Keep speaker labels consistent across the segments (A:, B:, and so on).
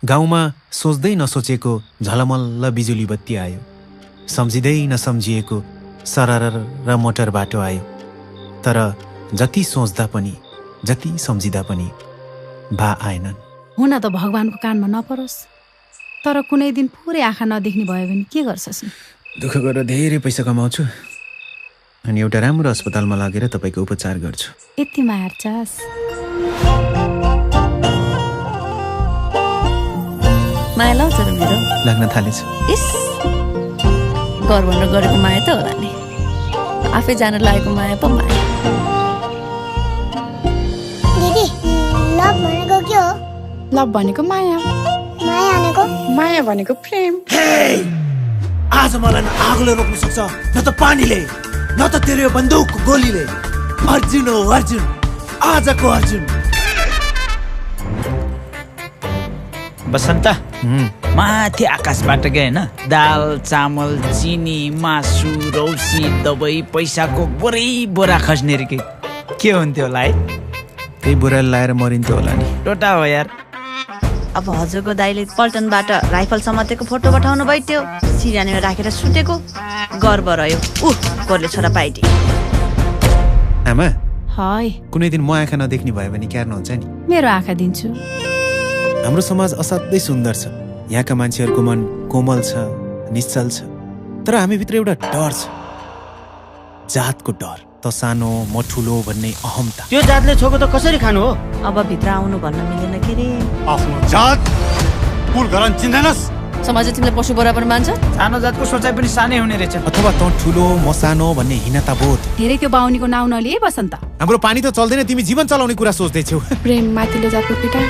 A: गाउँमा सोच्दै नसोचेको झलमल्ल बिजुली बत्ती आयो। सम्झिँदै नसम्झिएको सरर र मोटर बाटो आयो। तर जति सोच्दा पनि जति सम्झिँदा पनि बा आएनन्।
B: हुन त भगवानको कानमा नपरोस्, तर कुनै दिन पुरै आँखा नदेख्ने भयो भने के गर्छस्?
A: दुःख गरेर धेरै पैसा कमाउँछु अनि एउटा राम्रो अस्पतालमा लगेर तपाईँको उपचार गर्छु।
B: यति मार्छस्?
C: माया लाउँछ र मेरो?
A: लाग्न थालेछ।
C: इस घर भनेर गरेको माया त होला नि, आफै जान लागेको माया पो माया।
D: दिदी, लभ भनेको के हो?
B: लभ भनेको माया,
D: माया भनेको?
B: माया भनेको प्रेम।
E: आज मलाई न आगोले रोक्न सक्छ, न त पानीले, न त तेरो बन्दुकको गोलीले। अर्जुन हो अर्जुन, आजको अर्जुन।
F: बसन्त माथि आकाशबाट गए होइन, दाल चामल चिनी मासु रौसी दबाई पैसाको बोरै बोरा खस्ने रे के हुन्थ्यो होला है?
A: त्यही बोराले लाएर मरिन्थ्यो होला नि।
F: टोटा हो यार।
C: अब हजुरको दाइले पल्टनबाट राइफल समातेको फोटो पठाउनु भयो, त्यो सिरानीमा राखेर सुतेको गर्व रह्यो। गोरले छोरा पाइटी।
A: आमा,
B: हाय,
A: कुनै दिन म आँखा नदेख्ने भयो भने क्यार्नुहुन्छ नि?
B: मेरो आँखा दिन्छु।
A: हाम्रो समाज असाध्यै सुन्दर छ। यहाँका मान्छेहरूको मन कोमल छ, निश्चल छ। तर हामीभित्र एउटा डर छ, जातको डर। त सानो म ठुलो भन्ने अहमता।
E: त्यो जातले छोको त कसरी खानु हो?
C: अब भित्र आउनु भन्न मिलेन के रे?
G: आफ्नो जात कुल गरन चिन्दैनस्?
C: समाजले तिमीलाई पशु बराबर मान्छ?
F: सानो जातको सोचाइ पनि सानै हुने रहेछ।
A: अथवा त ठुलो म सानो भन्ने हीनता बोध।
B: धेरै त्यो बाहुनीको नाउँ नलिए बसन्त।
A: हाम्रो पानी त चल्दैन, तिमी जीवन चलाउने कुरा सोच्दैछौ।
B: प्रेम माथिल्लो जातको केटा।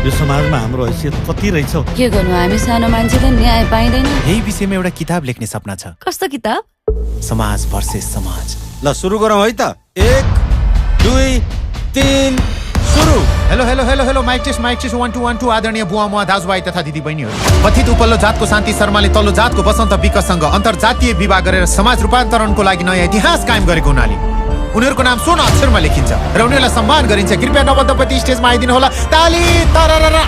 G: यो समाजमा हाम्रो हैसियत कति रहेछ?
C: के गर्नु, हामी सानो मान्छेले न्याय पाइँदैन।
A: यही विषयमा एउटा किताब लेख्ने सपना छ।
C: कस्तो किताब?
A: समाज भर्सेस समाज।
G: ल सुरु गरौँ है त। 1 2 3 सुरु।
A: Hello hello hello hello, mic test 1 2 1 2। आदरणीय बुवा मुवा दाजुभाइ तथा दिदी बहिनीहरू, कथित उपल्लो जातको शान्ति शर्माले तल्लो जातको बसन्त विकसँग अन्तर्जातीय विवाह गरेर समाज रूपान्तरणको लागि नयाँ इतिहास कायम गरेको हुनाले उनीहरूको नाम स्वर्ण अक्षरमा लेखिन्छ र उनीहरूलाई सम्मान गरिन्छ। कृपया नवदम्पति स्टेजमा आइदिनु होला। ताली तररर।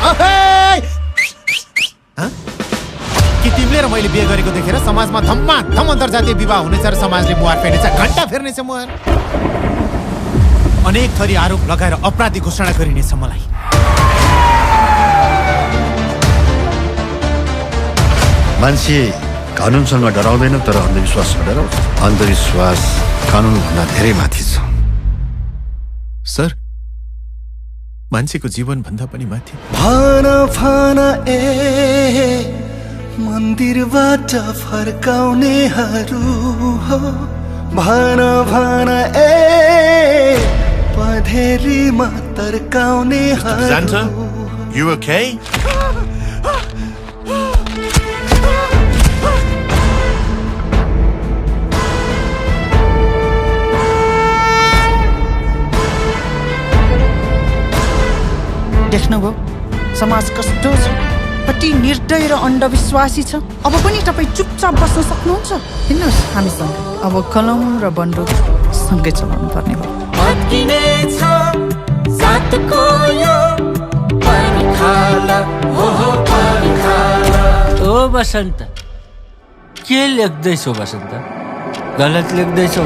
A: कि तिमीले र मैले बिहे गरेको देखेर समाजमा धम्माधम अन्तर्जातीय विवाह हुनेछ र समाजले मुहार फेर्नेछ, घण्टा फेर्नेछ मुहार। अनेक थरी आरोप लगाएर अपराधी घोषणा गरिनेछ मलाई।
H: मान्छे कानुनसँग डराउँदैन, तर अन्धविश्वाससँग डराउँछ। अन्धविश्वास कानुनभन्दा धेरै माथि छ।
A: सर, मान्छेको जीवन भन्दा पनि माथि।
E: भाना भाना मन्दिरबाट फर्काउनेहरू हो। भाना भाना पधेरीमा तर्काउनेहरू।
G: You okay?
I: देख्नुभयो समाज कस्तो छ, कति निर्दय र अन्धविश्वासी छ। अब पनि तपाईँ चुपचाप बस्न सक्नुहुन्छ? हिँड्नुहोस् हामीसँग। अब कलम र बन्दुक सँगै चलाउनु पर्ने हो।
J: ओ बसन्त, के लेख्दैछौ बसन्त? गलत लेख्दैछौ।